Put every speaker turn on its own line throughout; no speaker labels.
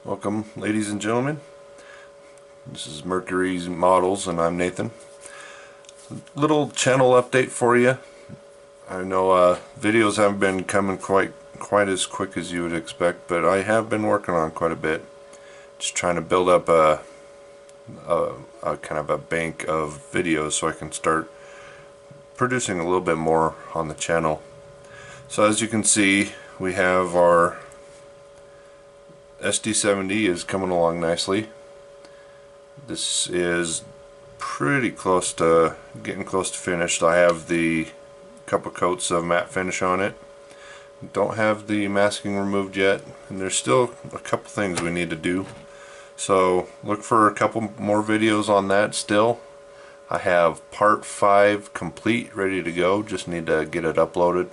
Welcome, ladies and gentlemen. This is Mercury's Models and I'm Nathan. Little channel update for you. I know videos haven't been coming quite as quick as you would expect, but I have been working on quite a bit. Just trying to build up a kind of a bank of videos so I can start producing a little bit more on the channel. So as you can see, we have our SD70 is coming along nicely. This is pretty close to getting close to finished. I have the couple coats of matte finish on it. Don't have the masking removed yet, and there's still a couple things we need to do. So look for a couple more videos on that still. I have part 5 complete, ready to go, just need to get it uploaded.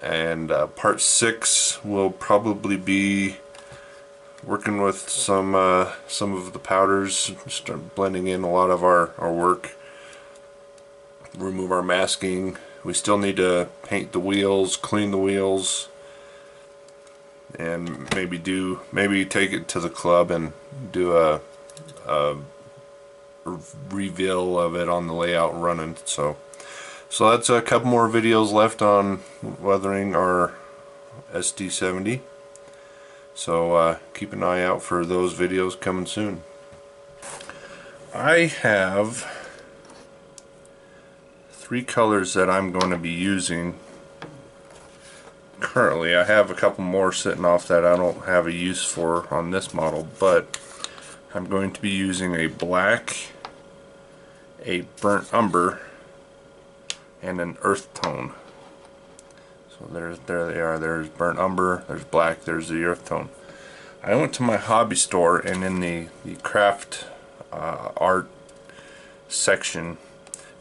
And part 6 will probably be working with some of the powders, start blending in a lot of our work, remove our masking. We still need to paint the wheels, clean the wheels, and maybe take it to the club and do a reveal of it on the layout running. So that's a couple more videos left on weathering our SD70. So keep an eye out for those videos coming soon. I have 3 colors that I'm going to be using currently. I have a couple more sitting off that I don't have a use for on this model, but I'm going to be using a black, a burnt umber, and an earth tone. So there they are. There's burnt umber, there's black, there's the earth tone. I went to my hobby store, and in the craft art section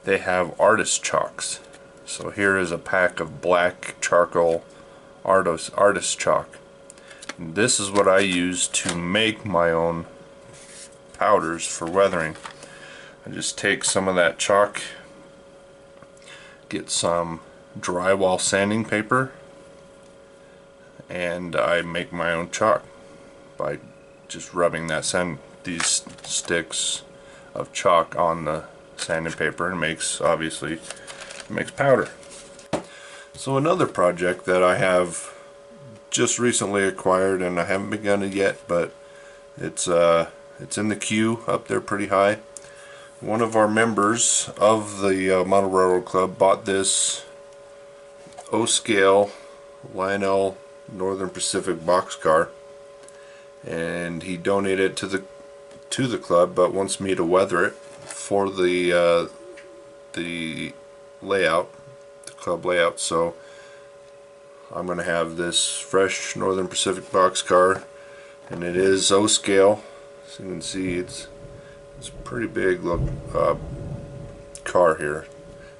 they have artist chalks. So here is a pack of black charcoal artist chalk. And this is what I use to make my own powders for weathering. I just take some of that chalk, get some drywall sanding paper, and I make my own chalk by just rubbing these sticks of chalk on the sanding paper, and obviously it makes powder. So another project that I have just recently acquired, and I haven't begun it yet, but it's in the queue up there pretty high. One of our members of the Model Railroad Club bought this O-scale Lionel Northern Pacific boxcar, and he donated it to the club, but wants me to weather it for the layout, the club layout. So I'm going to have this fresh Northern Pacific boxcar, and it is O-scale. So you can see it's a pretty big car here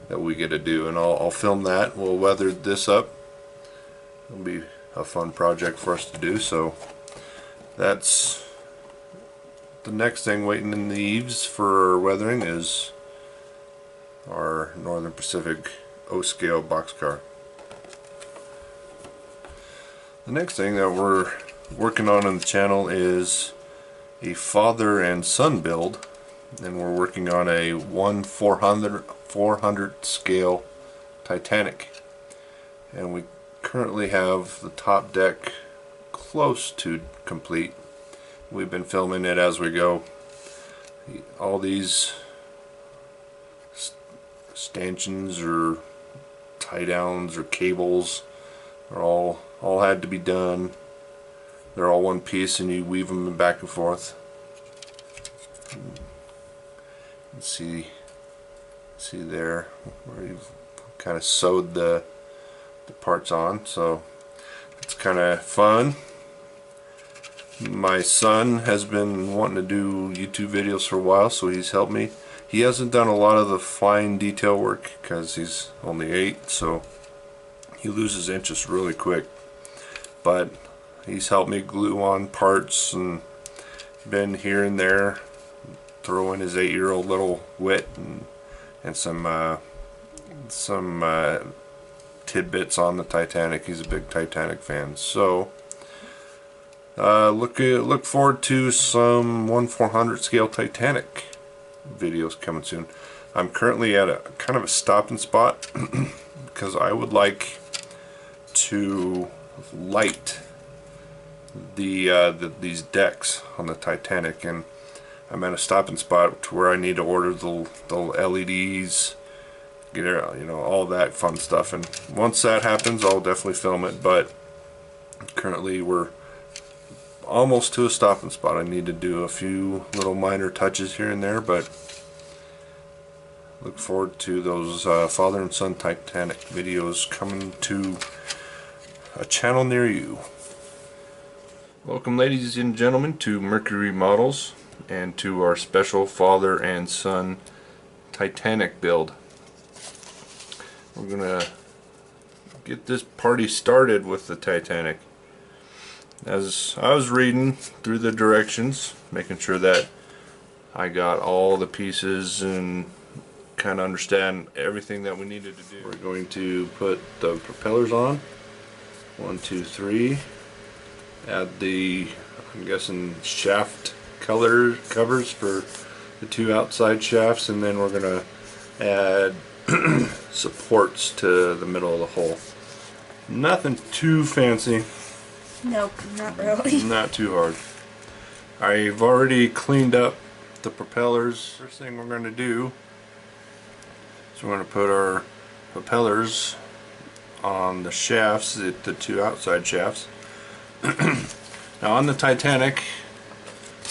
that we get to do, and I'll film that. We'll weather this up. It'll be a fun project for us to do. So that's the next thing waiting in the eaves for weathering, is our Northern Pacific O-scale boxcar. The next thing that we're working on the channel is a father and son build, and we're working on a 1/400 scale Titanic, and we currently have the top deck close to complete. We've been filming it as we go. All these stanchions or tie downs or cables are all had to be done. They're all one piece, and you weave them back and forth. See there where you've kind of sewed the parts on, so it's kind of fun. My son has been wanting to do YouTube videos for a while, so he's helped me. He hasn't done a lot of the fine detail work because he's only 8, so he loses interest really quick. But He's helped me glue on parts and been here and there, throw in his 8-year-old little wit and some tidbits on the Titanic. He's a big Titanic fan. So look forward to some 1/400 scale Titanic videos coming soon. I'm currently at a kind of a stopping spot because I would like to light these decks on the Titanic, and I'm at a stopping spot to where I need to order the LEDs, get all that fun stuff, and once that happens I'll definitely film it. But currently we're almost to a stopping spot. I need to do a few little minor touches here and there, but look forward to those father and son Titanic videos coming to a channel near you. Welcome, ladies and gentlemen, to Mercury Models and to our special father and son Titanic build. We're gonna get this party started with the Titanic. As I was reading through the directions, making sure that I got all the pieces and kind of understand everything that we needed to do. We're going to put the propellers on. 1, 2, 3. Add the, I'm guessing, shaft color covers for the 2 outside shafts, and then we're going to add supports to the middle of the hull. Nothing too fancy.
Nope, not really.
Not too hard. I've already cleaned up the propellers. First thing we're going to do is we're going to put our propellers on the shafts, the 2 outside shafts. Now on the Titanic,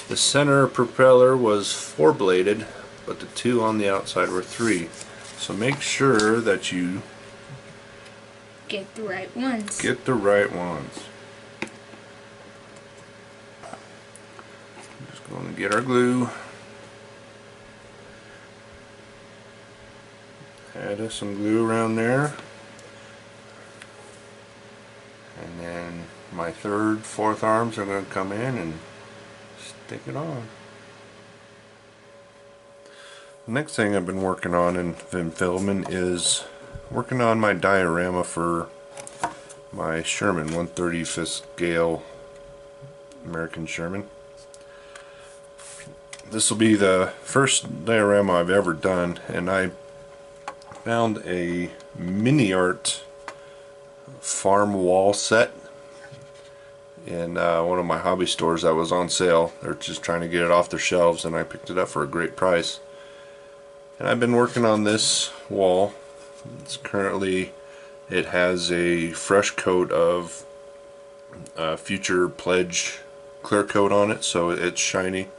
the center propeller was 4-bladed, but the 2 on the outside were 3. So make sure that you
get the right ones.
Get the right ones. Just going to get our glue. Add us some glue around there. And then my 3rd, 4th arms are going to come in and stick it on. The next thing I've been working on and been filming is working on my diorama for my Sherman 1/35 scale American Sherman. This will be the first diorama I've ever done, and I found a mini art farm wall set in one of my hobby stores that was on sale. They're just trying to get it off their shelves, and I picked it up for a great price. And I've been working on this wall. It has a fresh coat of Future Pledge clear coat on it, so it's shiny.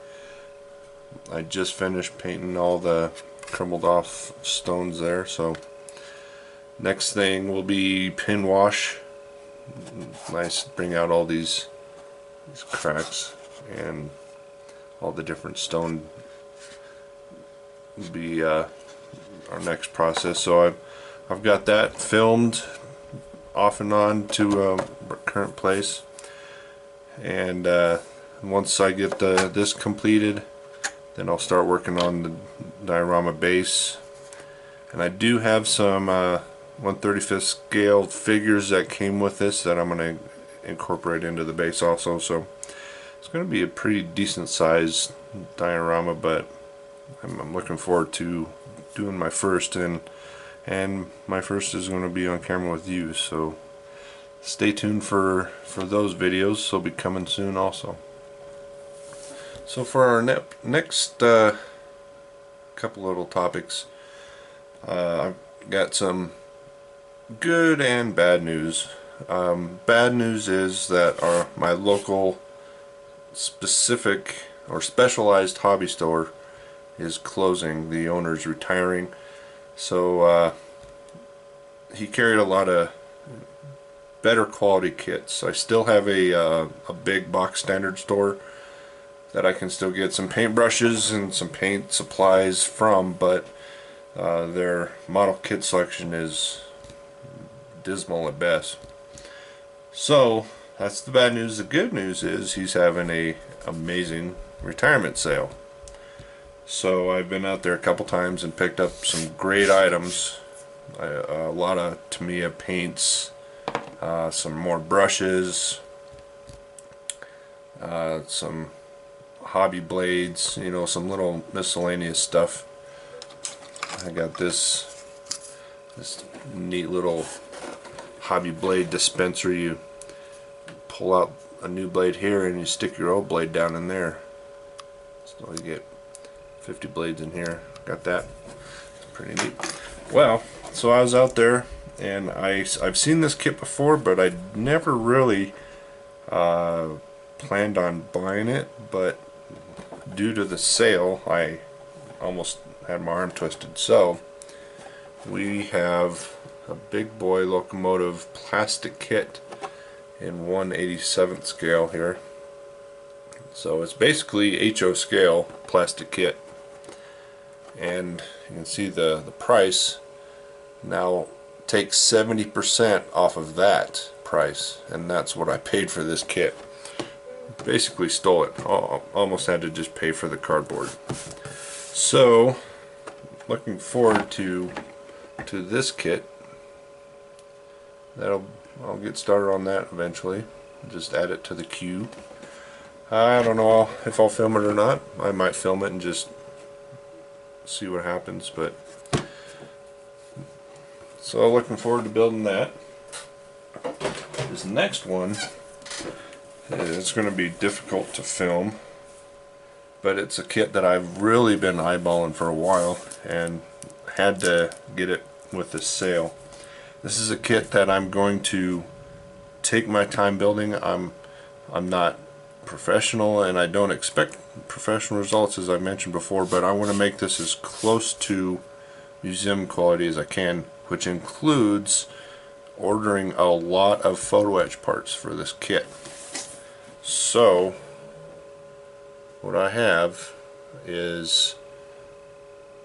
I just finished painting all the crumbled off stones there, so next thing will be pin wash. Nice, bring out all these cracks, and all the different stone will be our next process. So I've got that filmed off and on to current place, and once I get this completed, then I'll start working on the diorama base. And I do have some 1/35 scale figures that came with this that I'm going to incorporate into the base also. So it's going to be a pretty decent sized diorama, but I'm looking forward to doing my first, and my first is going to be on camera with you, so stay tuned for those videos. They'll be coming soon also. So for our next couple little topics, I've got some good and bad news. Bad news is that my local specific or specialized hobby store is closing. The owner's retiring, so he carried a lot of better quality kits. I still have a big box standard store that I can still get some paintbrushes and some paint supplies from, but their model kit selection is dismal at best. So that's the bad news. The good news is he's having a amazing retirement sale. So I've been out there a couple times and picked up some great items. A lot of Tamiya paints, some more brushes, some hobby blades, you know, some little miscellaneous stuff. I got this neat little hobby blade dispenser. You pull out a new blade here and you stick your old blade down in there. So you get 50 blades in here. Got that. It's pretty neat. Well, so I was out there and I've seen this kit before, but I never really planned on buying it, but due to the sale I almost had my arm twisted. So we have a big boy locomotive plastic kit in 1/87th scale here. So it's basically HO scale plastic kit, and you can see the price now takes 70% off of that price, and that's what I paid for this kit. Basically stole it. Almost had to just pay for the cardboard. So looking forward to this kit. I'll get started on that eventually. Just add it to the queue. I don't know if I'll film it or not. I might film it and just see what happens, but so looking forward to building that. This next one is going to be difficult to film, but it's a kit that I've really been eyeballing for a while and had to get it with this sale. This is a kit that I'm going to take my time building. I'm not professional and I don't expect professional results, as I mentioned before, but I want to make this as close to museum quality as I can, which includes ordering a lot of photo etch parts for this kit. So what I have is,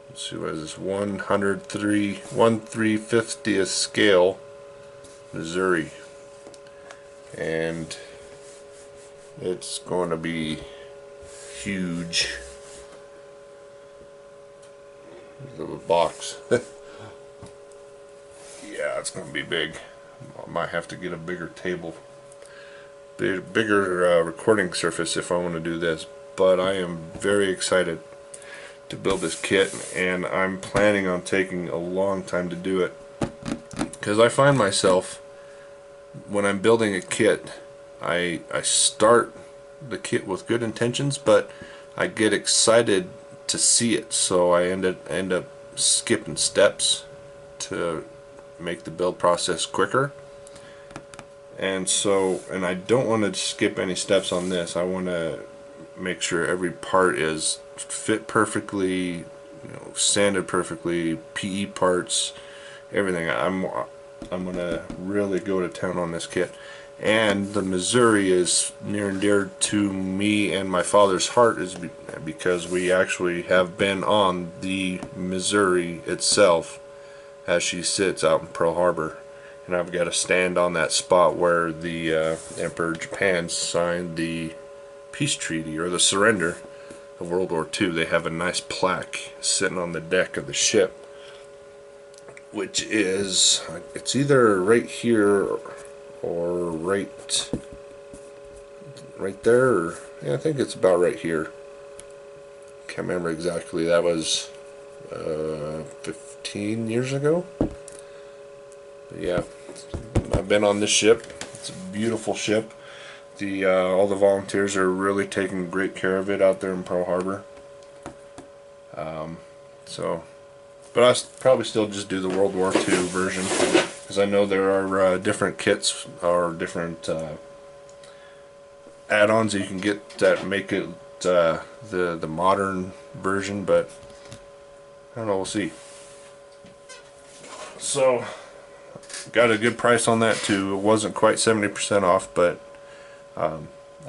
let's see, what is this, 1/350th scale Missouri, and it's going to be huge. The box. Yeah, it's going to be big. I might have to get a bigger table, bigger recording surface if I want to do this. But I am very excited to build this kit, and I'm planning on taking a long time to do it, because I find myself, when I'm building a kit, I start the kit with good intentions, but I get excited to see it, so I end up skipping steps to make the build process quicker. And I don't want to skip any steps on this. I want to make sure every part is fit perfectly, you know, sanded perfectly, PE parts, everything. I'm gonna really go to town on this kit. And the Missouri is near and dear to me and my father's heart, is because we actually have been on the Missouri itself as she sits out in Pearl Harbor, and I've got to stand on that spot where the Emperor of Japan signed the peace treaty, or the surrender of World War II. They have a nice plaque sitting on the deck of the ship, which is, it's either right here or right there, or, yeah, I think it's about right here. Can't remember exactly. That was 15 years ago. But yeah, I've been on this ship. It's a beautiful ship. All the volunteers are really taking great care of it out there in Pearl Harbor. But I probably still just do the World War II version, because I know there are different kits or different add-ons that you can get that make it the modern version, but I don't know, we'll see. So got a good price on that too. It wasn't quite 70% off, but I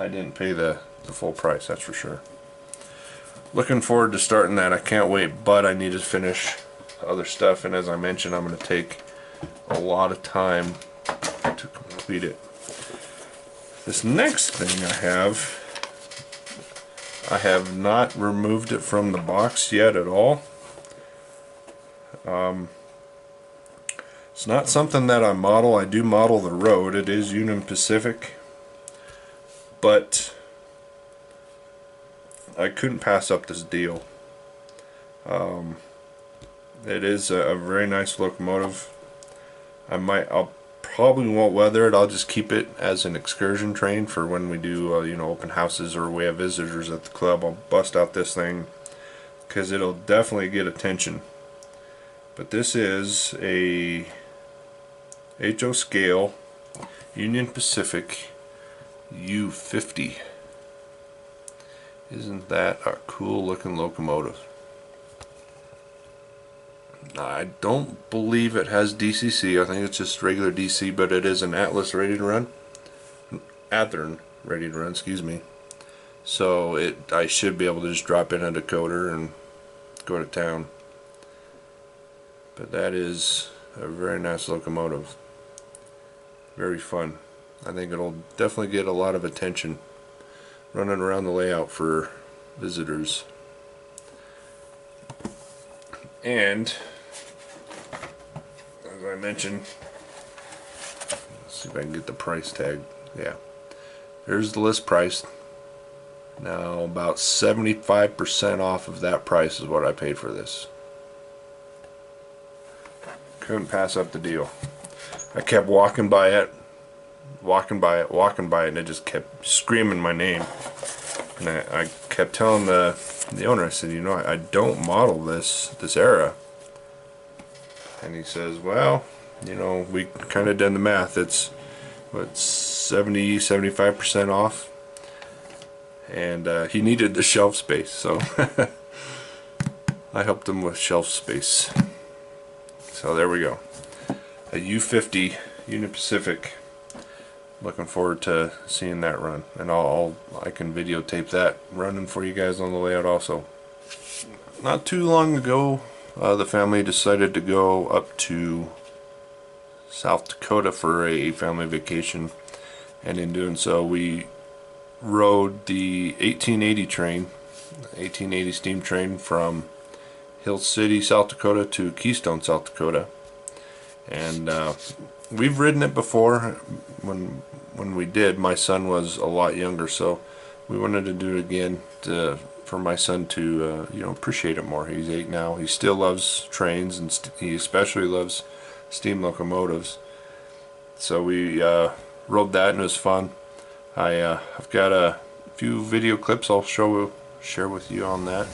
didn't pay the full price, that's for sure. Looking forward to starting that. I can't wait, but I need to finish other stuff, and as I mentioned, I'm going to take a lot of time to complete it. This next thing I have not removed it from the box yet at all. It's not something that I model. I do model the road. It is Union Pacific, but I couldn't pass up this deal. It is a very nice locomotive. I'll probably won't weather it. I'll just keep it as an excursion train for when we do you know, open houses or we have visitors at the club. I'll bust out this thing because it'll definitely get attention. But this is a HO scale Union Pacific U50. Isn't that a cool looking locomotive? I don't believe it has DCC. I think it's just regular DC, but it is an Atlas ready to run. Athearn ready to run, excuse me. So I should be able to just drop in a Dakota and go to town. But that is a very nice locomotive. Very fun. I think it'll definitely get a lot of attention running around the layout for visitors. And as I mentioned, let's see if I can get the price tag. Yeah, there's the list price. Now about 75% off of that price is what I paid for this. Couldn't pass up the deal. I kept walking by it, and it just kept screaming my name. And I kept telling the owner, I said, you know, I don't model this era. And he says, well, you know, we kind of done the math. It's what, 75% off, and he needed the shelf space, so I helped him with shelf space. So there we go, a U50 Union Pacific. Looking forward to seeing that run, and I can videotape that running for you guys on the layout also. Not too long ago, the family decided to go up to South Dakota for a family vacation, and in doing so we rode the 1880 train, 1880 steam train from Hill City, South Dakota to Keystone, South Dakota. And we've ridden it before. When we did, my son was a lot younger, so we wanted to do it again for my son to you know, appreciate it more. He's 8 now. He still loves trains, and he especially loves steam locomotives. So we rode that, and it was fun. I've got a few video clips I'll share with you on that.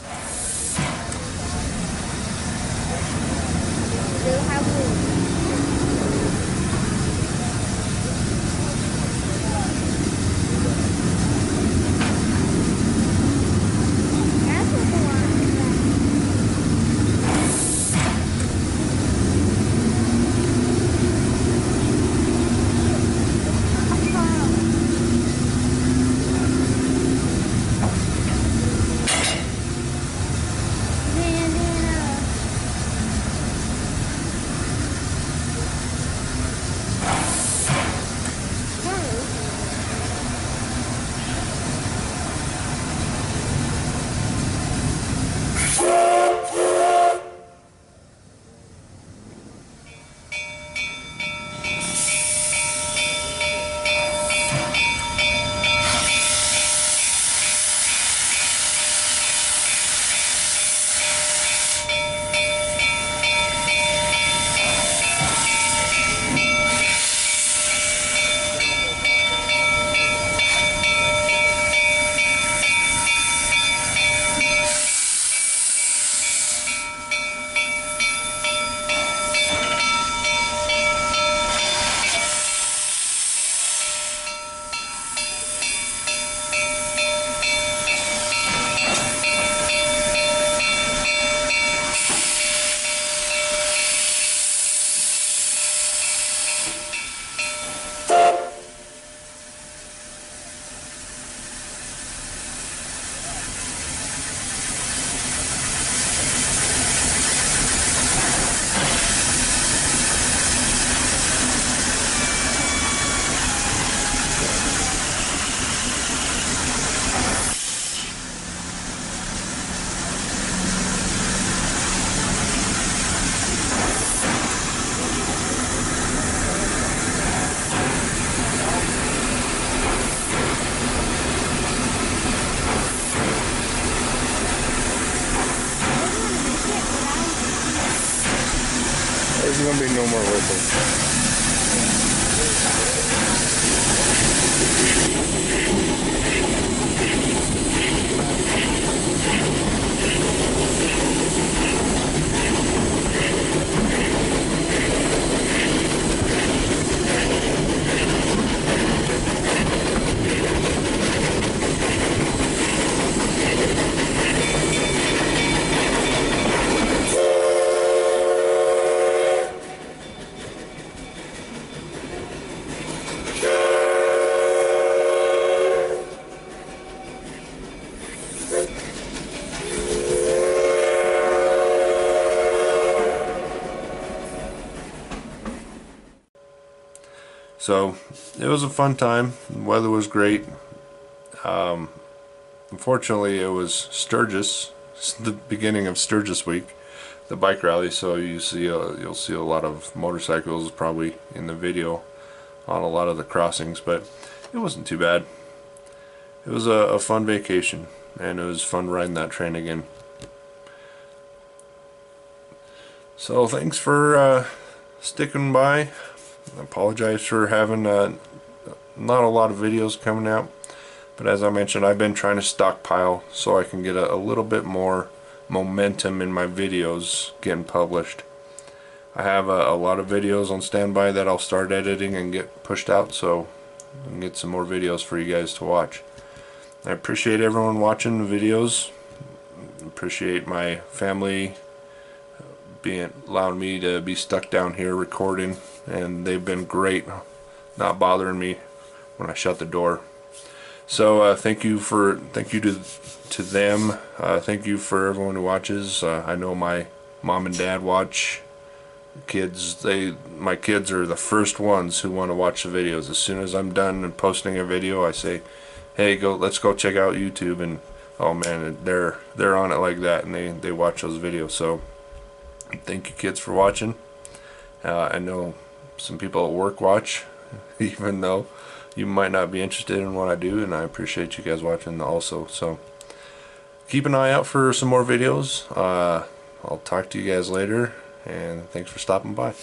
gonna be no more whistles.
So it was a fun time. The weather was great. Unfortunately, it was Sturgis. It's the beginning of Sturgis week, the bike rally. So you'll see a lot of motorcycles probably in the video on a lot of the crossings, but it wasn't too bad. It was a fun vacation, and it was fun riding that train again. So thanks for sticking by. I apologize for having not a lot of videos coming out, but as I mentioned, I've been trying to stockpile so I can get a little bit more momentum in my videos getting published. I have a lot of videos on standby that I'll start editing and get pushed out, so I can get some more videos for you guys to watch. I appreciate everyone watching the videos. Appreciate my family allowing me to be stuck down here recording, and they've been great, not bothering me when I shut the door. So thank you to them. Thank you for everyone who watches. I know my mom and dad watch. My kids are the first ones who want to watch the videos. As soon as I'm done and posting a video, I say, hey, let's go check out YouTube, and oh man, they're on it like that, and they watch those videos. So thank you, kids, for watching. I know some people at work watch, even though you might not be interested in what I do, and I appreciate you guys watching also. So keep an eye out for some more videos. I'll talk to you guys later, and thanks for stopping by.